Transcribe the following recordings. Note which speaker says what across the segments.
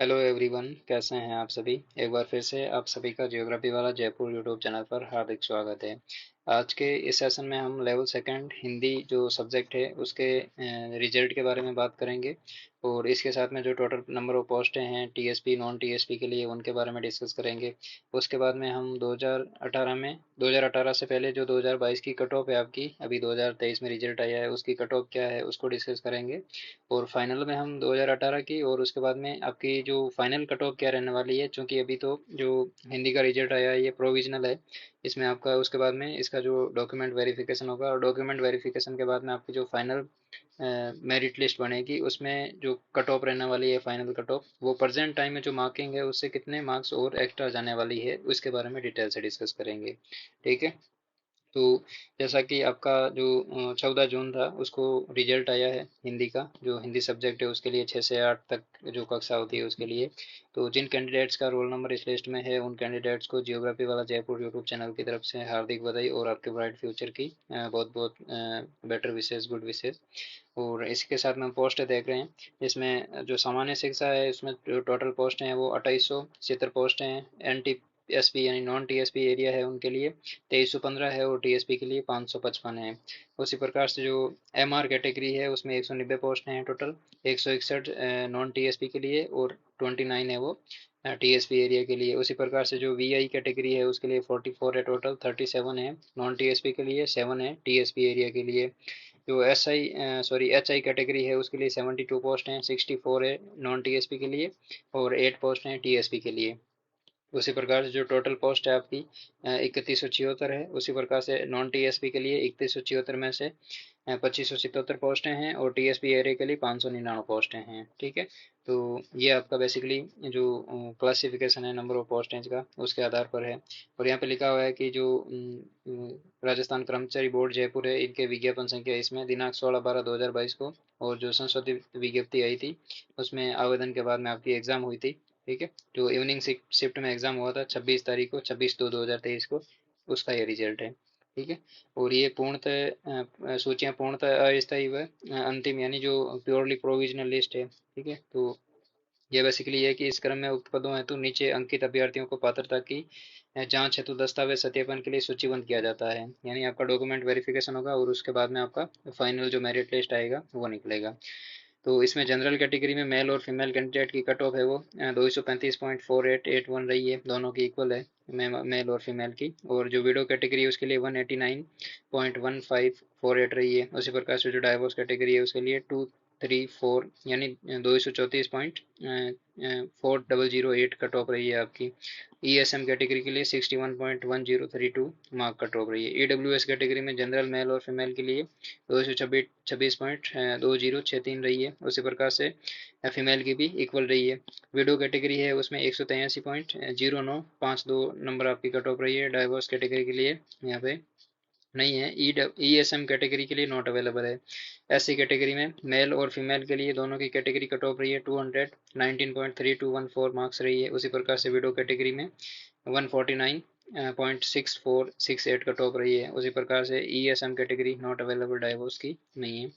Speaker 1: Hello everyone, कैसे हैं आप सभी। एक बार फिर से आप सभी का जियोग्राफी वाला जयपुर यूट्यूब चैनल पर हार्दिक स्वागत है। आज के इस सेशन में हम लेवल सेकंड हिंदी जो सब्जेक्ट है उसके रिजल्ट के बारे में बात करेंगे और इसके साथ में जो टोटल नंबर ऑफ पोस्टें हैं टीएसपी नॉन टीएसपी के लिए उनके बारे में डिस्कस करेंगे। उसके बाद में हम 2018 में 2018 से पहले जो 2022 की कट ऑफ है आपकी, अभी 2023 में रिजल्ट आया है उसकी कट ऑफ क्या है उसको डिस्कस करेंगे। और फाइनल में हम 2018 की और उसके बाद में आपकी जो फाइनल कट ऑफ क्या रहने वाली है, क्योंकि अभी तो जो हिंदी का रिजल्ट आया है ये प्रोविजनल है। इसमें आपका उसके बाद में इसका जो डॉक्यूमेंट वेरिफिकेशन होगा और डॉक्यूमेंट वेरिफिकेशन के बाद में आपकी जो फाइनल मेरिट लिस्ट बनेगी उसमें जो कट ऑफ रहने वाली है फाइनल कट ऑफ, वो प्रेजेंट टाइम में जो मार्किंग है उससे कितने मार्क्स और एक्स्ट्रा जाने वाली है उसके बारे में डिटेल से डिस्कस करेंगे। ठीक है। तो जैसा कि आपका जो 14 जून था उसको रिजल्ट आया है हिंदी का, जो हिंदी सब्जेक्ट है उसके लिए 6 से 8 तक जो कक्षा होती है उसके लिए। तो जिन कैंडिडेट्स का रोल नंबर इस लिस्ट में है उन कैंडिडेट्स को जियोग्राफी वाला जयपुर यूट्यूब चैनल की तरफ से हार्दिक बधाई और आपके ब्राइट फ्यूचर की बहुत बहुत बेटर विशेष, गुड विशेष। और इसके साथ में हम पोस्ट देख रहे हैं इसमें जो सामान्य शिक्षा है उसमें जो टोटल पोस्ट हैं वो 2870 पोस्ट हैं। एनटीएसपी यानी नॉन टीएसपी एरिया है उनके लिए 2315 है और टीएसपी के लिए 555 है। उसी प्रकार से जो एमआर कैटेगरी है उसमें 190 पोस्ट हैं टोटल, 161 नॉन टीएसपी के लिए और 29 है वो टीएसपी एरिया के लिए। उसी प्रकार से जो वीआई कैटेगरी है उसके लिए 44 है टोटल, 37 है नॉन टीएसपी के लिए, 7 है टीएसपी एरिया के लिए। जो एच आई कैटेगरी है उसके लिए 72 पोस्ट हैं, 64 है नॉन टीएसपी के लिए और 8 पोस्ट हैं टीएसपी के लिए। उसी प्रकार से जो टोटल पोस्ट है आपकी 3176 है। उसी प्रकार से नॉन टीएसपी के लिए 3176 में से 2577 पोस्टें हैं और टीएसपी एरिया के लिए 599 पोस्टें हैं। ठीक है। तो ये आपका बेसिकली जो क्लासिफिकेशन है नंबर ऑफ पोस्टें का उसके आधार पर है। और यहाँ पे लिखा हुआ है कि जो राजस्थान कर्मचारी बोर्ड जयपुर है इनके विज्ञापन संख्या इसमें दिनांक 16/12/2022 को, और जो संशोधित विज्ञप्ति आई थी उसमें आवेदन के बाद में आपकी एग्जाम हुई थी। ठीक है। जो इवनिंग शिफ्ट में एग्जाम हुआ था 26 तारीख को, 26/2/2023 को, उसका ये रिजल्ट है। ठीक है। और ये पूर्णतः सूचियाँ पूर्णतः अस्थायी व अंतिम यानी जो प्योरली प्रोविजनल लिस्ट है। ठीक है। तो ये बेसिकली है कि इस क्रम में उक्त पदों हेतु नीचे अंकित अभ्यर्थियों को पात्रता की जांच हेतु दस्तावेज सत्यापन के लिए सूचीबद्ध किया जाता है। यानी आपका डॉक्यूमेंट वेरिफिकेशन होगा और उसके बाद में आपका फाइनल जो मेरिट लिस्ट आएगा वो निकलेगा। तो इसमें जनरल कैटेगरी में मेल और फीमेल कैंडिडेट की कट ऑफ है वो 235.4881 रही है, दोनों की इक्वल है मेल और फीमेल की। और जो विडो कैटेगरी है उसके लिए 189.1548 रही है। उसी प्रकार से जो डाइवोर्स कैटेगरी है उसके लिए 234 यानी 234.4008 कट ऑफ रही है आपकी। ईएसएम कैटेगरी के लिए 61.1032 मार्क कट ऑफ रही है। ईडब्ल्यूएस कैटेगरी में जनरल मेल और फीमेल के लिए 226.2063 रही है। उसी प्रकार से फीमेल की भी इक्वल रही है। विडो कैटेगरी है उसमें 183.0952 नंबर आपकी कट ऑफ रही है। डाइवोर्स कैटेगरी के लिए यहाँ पे नहीं है। ईएसएम कैटेगरी के लिए नॉट अवेलेबल है। एससी कैटेगरी में मेल और फीमेल के लिए दोनों की कैटेगरी कट ऑफ रही है 219.3214 मार्क्स रही है। उसी प्रकार से विडो कैटेगरी में 149.6468 कट ऑफ रही है। उसी प्रकार से ESM category not available, divorce की नहीं है।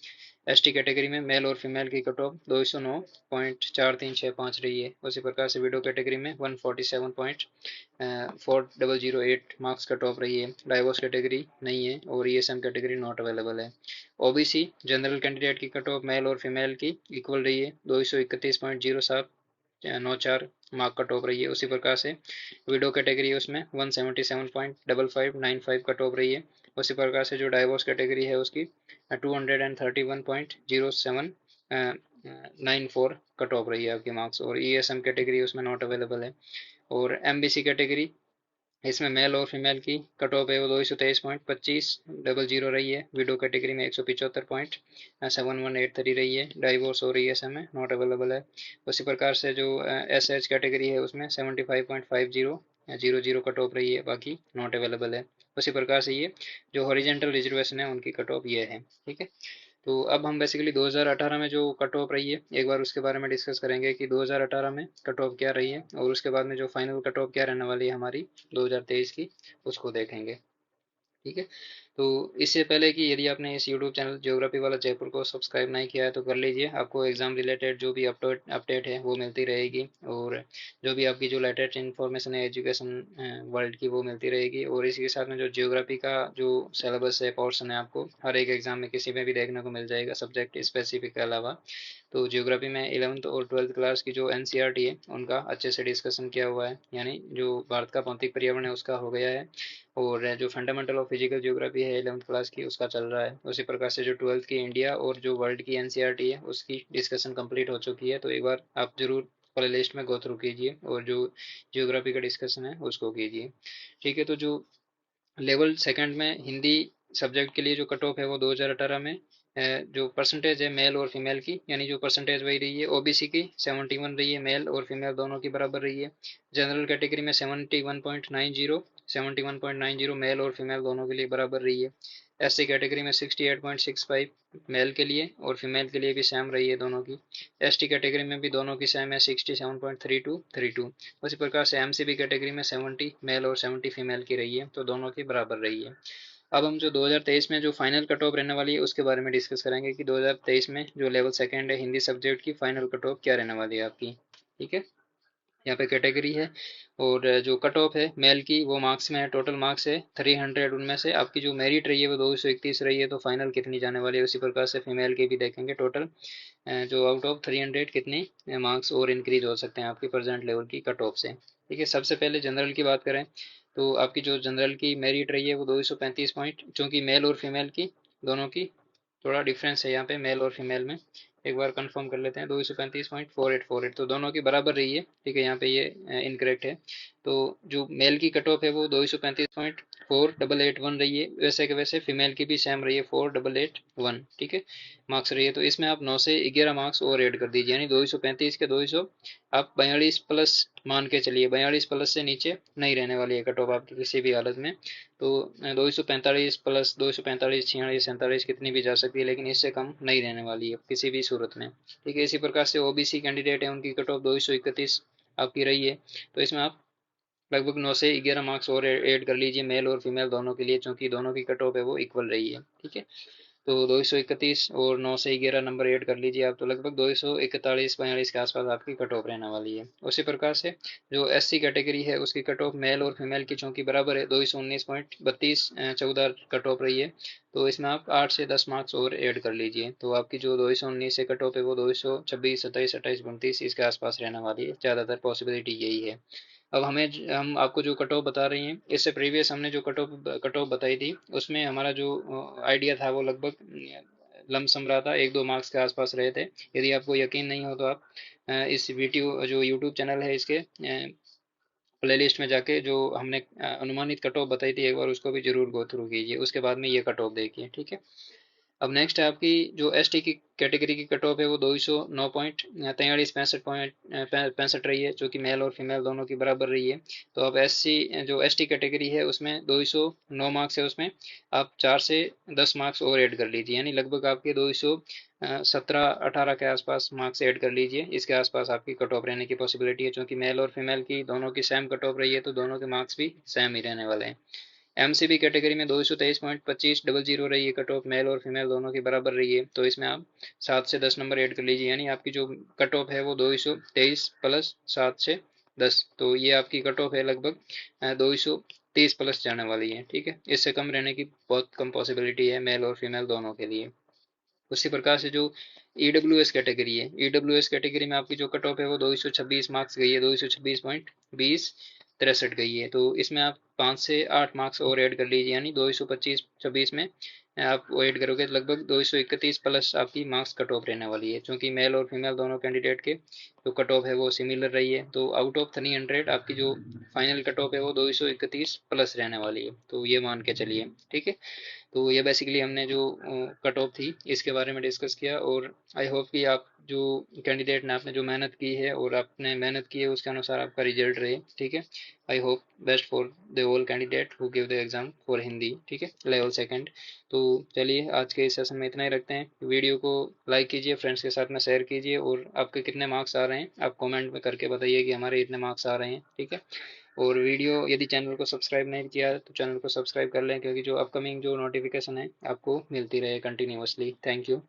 Speaker 1: एसटी कैटेगरी में मेल और फीमेल की कट ऑफ 209.4365 रही है। उसी प्रकार से विडो कैटेगरी में 147.4008 मार्क्स कट ऑफ रही है। डाइवोर्स कैटेगरी नहीं है और ईएसएम कैटेगरी नॉट अवेलेबल है। ओबीसी जनरल कैंडिडेट की कट ऑफ मेल और फीमेल की इक्वल रही है, 231.0794 मार्क कट ऑफ रही है। उसी प्रकार से विडो कैटेगरी है उसमें 177.5595 कट ऑफ रही है। उसी प्रकार से जो डाइवोर्स कैटेगरी है उसकी 231.0794 कट ऑफ रही है आपकी मार्क्स। और ईएसएम कैटेगरी उसमें नॉट अवेलेबल है। और एमबीसी कैटेगरी इसमें मेल और फीमेल की कट ऑफ है वो 223.2500 रही है। विडो कैटेगरी में 175.7183 रही है। डाइवोर्स और ईएसएम में नॉट अवेलेबल है। उसी प्रकार से जो एसएच कैटेगरी है उसमें 75.5000 कट ऑफ रही है, बाकी नॉट अवेलेबल है। उसी प्रकार से ये जो हॉरिजेंटल रिजर्वेशन है उनकी कट ऑफ ये है। ठीक है। तो अब हम बेसिकली 2018 में जो कट ऑफ रही है एक बार उसके बारे में डिस्कस करेंगे कि 2018 में कट ऑफ क्या रही है और उसके बाद में जो फाइनल कट ऑफ क्या रहने वाली है हमारी 2023 की, उसको देखेंगे। ठीक है। तो इससे पहले कि यदि आपने इस यूट्यूब चैनल ज्योग्राफी वाला जयपुर को सब्सक्राइब नहीं किया है तो कर लीजिए, आपको एग्जाम रिलेटेड जो भी अपडेट अपडेट है वो मिलती रहेगी, और जो भी आपकी जो लेटेस्ट इन्फॉर्मेशन है एजुकेशन वर्ल्ड की वो मिलती रहेगी। और इसी के साथ में जो ज्योग्राफी का जो सिलेबस है, पोर्शन है, आपको हर एक एग्जाम में किसी में भी देखने को मिल जाएगा सब्जेक्ट स्पेसिफिक के अलावा। तो ज्योग्राफी में 11th और 12th क्लास की जो एनसीईआरटी है उनका अच्छे से डिस्कशन किया हुआ है, यानी जो भारत का भौतिक पर्यावरण है उसका हो गया है, और जो फंडामेंटल ऑफ फिजिकल ज्योग्राफी है 11th क्लास की उसका चल रहा है। उसी प्रकार से जो 12th की इंडिया और जो वर्ल्ड की एनसीईआरटी है उसकी डिस्कशन कंप्लीट हो चुकी है। तो एक बार आप जरूर प्ले लिस्ट में गो थ्रू कीजिए और जो ज्योग्राफी का डिस्कशन है उसको कीजिए। ठीक है। तो जो लेवल सेकंड में हिंदी सब्जेक्ट के लिए जो कट ऑफ है वो 2018 में जो परसेंटेज है मेल और फीमेल की, यानी जो परसेंटेज वही रही है ओबीसी की 71 रही है, मेल और फीमेल दोनों की बराबर रही है। जनरल कैटेगरी में 71.90 मेल और फीमेल दोनों के लिए बराबर रही है। एससी कैटेगरी में 68.65 मेल के लिए और फीमेल के लिए भी सेम रही है दोनों की। एसटी कैटेगरी में भी दोनों की सेम है 67.3232। उसी प्रकार से एमसीबी कैटेगरी में 70 मेल और 70 फीमेल की रही है, तो दोनों की बराबर रही है। अब हम जो 2023 में जो फाइनल कट ऑफ रहने वाली है उसके बारे में डिस्कस करेंगे कि 2023 में जो लेवल सेकंड है हिंदी सब्जेक्ट की फाइनल कट ऑफ क्या रहने वाली है आपकी। ठीक है। यहाँ पे कैटेगरी है, और जो कट ऑफ है मेल की वो मार्क्स में है, टोटल मार्क्स है 300, उनमें से आपकी जो मेरिट रही है वो 231 रही है, तो फाइनल कितनी जाने वाली है। उसी प्रकार से फीमेल के भी देखेंगे टोटल जो आउट ऑफ 300 कितने मार्क्स और इंक्रीज हो सकते हैं आपकी प्रेजेंट लेवल की कट ऑफ से। ठीक है। सबसे पहले जनरल की बात करें तो आपकी जो जनरल की मेरिट रही है वो 235 पॉइंट, चूँकि मेल और फीमेल की दोनों की थोड़ा डिफरेंस है यहाँ पे मेल और फीमेल में। एक बार कंफर्म कर लेते हैं, 235.4848 तो दोनों की बराबर रही है। ठीक है। यहाँ पे ये इनकरेक्ट है। तो जो मेल की कट ऑफ है वो 235.4881 रही है, वैसे के वैसे फीमेल की भी सेम रही है 4881। ठीक है, मार्क्स रही है। तो इसमें आप 9 से 11 मार्क्स और ऐड कर दीजिए, यानी 235 के 200 आप 42 प्लस मान के चलिए, 42 प्लस से नीचे नहीं रहने वाली है कट ऑफ आपकी किसी भी हालत में। तो 245 प्लस 245 छियालीस सैंतालीस कितनी भी जा सकती है, लेकिन इससे कम नहीं रहने वाली है किसी भी सूरत में। ठीक है। इसी प्रकार से ओबीसी कैंडिडेट है उनकी कट ऑफ 231 आपकी रही है। तो इसमें आप लगभग 9 से 11 मार्क्स और ऐड कर लीजिए मेल और फीमेल दोनों के लिए, क्योंकि दोनों की कट ऑफ है वो इक्वल रही है। ठीक है। तो 231 और 9 से 11 नंबर ऐड कर लीजिए आप, तो लगभग 241 42 के आसपास आपकी कट ऑफ रहने वाली है। उसी प्रकार से जो एससी कैटेगरी है उसकी कट ऑफ मेल और फीमेल की चूंकि बराबर है 219.32 14 कट ऑफ रही है, तो इसमें आप 8 से 10 मार्क्स और ऐड कर लीजिए, तो आपकी जो 219 से कट ऑफ है वो 226 27 28 29 इसके आसपास रहने वाली है, ज़्यादातर पॉसिबिलिटी यही है। अब हम आपको जो कट ऑफ बता रही हैं, इससे प्रीवियस हमने जो कट ऑफ बताई थी उसमें हमारा जो आइडिया था वो लगभग लमसम रहा था, 1-2 मार्क्स के आसपास रहे थे। यदि आपको यकीन नहीं हो तो आप इस वीडियो जो यूट्यूब चैनल है इसके प्लेलिस्ट में जाके जो हमने अनुमानित कट ऑफ बताई थी एक बार उसको भी जरूर गो थ्रू कीजिए, उसके बाद में ये कट ऑफ देखिए। ठीक है। अब नेक्स्ट है आपकी जो एसटी की कैटेगरी की कट ऑफ है वो 209.43 65 रही है, जो कि मेल और फीमेल दोनों की बराबर रही है। तो अब एससी जो एसटी कैटेगरी है उसमें 209 मार्क्स है, उसमें आप 4 से 10 मार्क्स और ऐड कर लीजिए, यानी लगभग आपके 217-18 के आसपास मार्क्स ऐड कर लीजिए, इसके आसपास आपकी कट ऑफ रहने की पॉसिबिलिटी है। क्योंकि मेल और फीमेल की दोनों की सेम कट ऑफ रही है तो दोनों के मार्क्स भी सेम ही रहने वाले हैं। एमसीबी कैटेगरी में 223.2500 रही है कट ऑफ, मेल और फीमेल दोनों की बराबर रही है, तो इसमें आप 7 से 10 नंबर ऐड कर लीजिए, यानी आपकी जो कट ऑफ है वो 223 प्लस 7 से 10, तो ये आपकी कट ऑफ है लगभग 230 प्लस जाने वाली है। ठीक है। इससे कम रहने की बहुत कम पॉसिबिलिटी है मेल और फीमेल दोनों के लिए। उसी प्रकार से जो ईडब्ल्यू एस कैटेगरी है, ईडब्ल्यू एस कैटेगरी में आपकी जो कट ऑफ है वो 226 मार्क्स गई है, 226.20 63 गई है, तो इसमें आप 5 से 8 मार्क्स और ऐड कर लीजिए, यानी 225-26 में आप वो ऐड करोगे तो लगभग 231 प्लस आपकी मार्क्स कट ऑफ रहने वाली है। क्योंकि मेल और फीमेल दोनों कैंडिडेट के जो कट ऑफ है वो सिमिलर रही है, तो आउट ऑफ 300 आपकी जो फाइनल कट ऑफ है वो 231 प्लस रहने वाली है, तो ये मान के चलिए। ठीक है। तो ये बेसिकली हमने जो कट ऑफ थी इसके बारे में डिस्कस किया, और आई होप कि आप जो कैंडिडेट ने आपने जो मेहनत की है और आपने मेहनत की है उसके अनुसार आपका रिजल्ट रहे। ठीक है। I hope best for the all candidate who give the exam for Hindi. ठीक है, लेवल सेकंड। तो चलिए आज के इस सेशन में इतना ही रखते हैं। वीडियो को लाइक कीजिए, फ्रेंड्स के साथ में शेयर कीजिए, और आपके कितने मार्क्स आ रहे हैं आप कमेंट में करके बताइए कि हमारे इतने मार्क्स आ रहे हैं। ठीक है। और वीडियो यदि चैनल को सब्सक्राइब नहीं किया तो चैनल को सब्सक्राइब कर लें, क्योंकि जो अपकमिंग जो नोटिफिकेशन है आपको मिलती रहे कंटिन्यूअसली। Thank you.